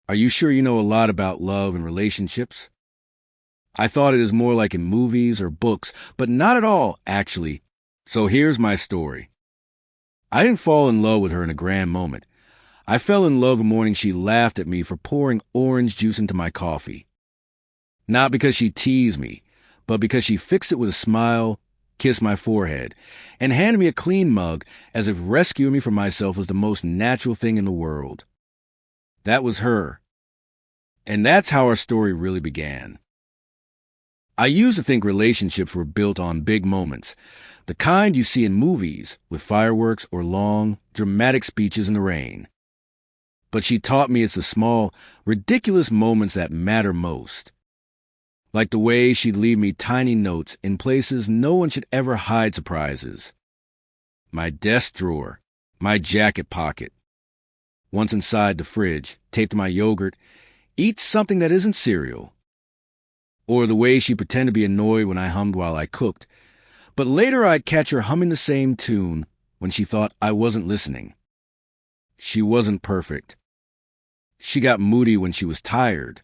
Are you sure you know a lot about love and relationships? I thought it is more like in movies or books, but not at all, actually. So here's my story. I didn't fall in love with her in a grand moment. I fell in love the morning she laughed at me for pouring orange juice into my coffee. Not because she teased me, but because she fixed it with a smile, kissed my forehead, and handed me a clean mug as if rescuing me from myself was the most natural thing in the world. That was her. And that's how our story really began. I used to think relationships were built on big moments, the kind you see in movies with fireworks or long, dramatic speeches in the rain. But she taught me it's the small, ridiculous moments that matter most. Like the way she'd leave me tiny notes in places no one should ever hide surprises. My desk drawer, my jacket pocket. Once inside the fridge, taped to my yogurt, eat something that isn't cereal. Or the way she pretended to be annoyed when I hummed while I cooked, but later I'd catch her humming the same tune when she thought I wasn't listening. She wasn't perfect. She got moody when she was tired.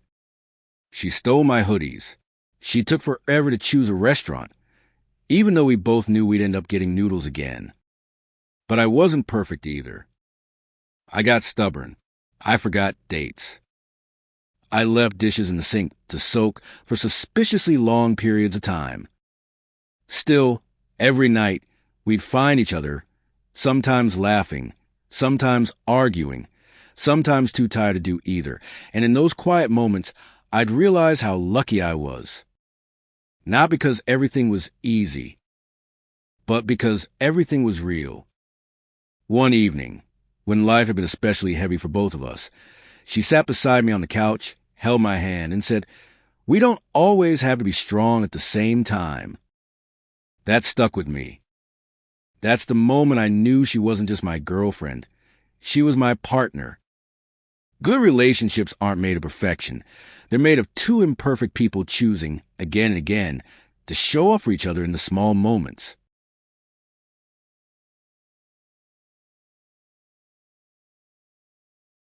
She stole my hoodies. She took forever to choose a restaurant, even though we both knew we'd end up getting noodles again. But I wasn't perfect either. I got stubborn. I forgot dates. I left dishes in the sink to soak for suspiciously long periods of time. Still, every night, we'd find each other, sometimes laughing, sometimes arguing, sometimes too tired to do either. And in those quiet moments, I'd realize how lucky I was. Not because everything was easy, but because everything was real. One evening, when life had been especially heavy for both of us, she sat beside me on the couch, held my hand, and said, "We don't always have to be strong at the same time." That stuck with me. That's the moment I knew she wasn't just my girlfriend. She was my partner. Good relationships aren't made of perfection. They're made of two imperfect people choosing, again and again, to show up for each other in the small moments.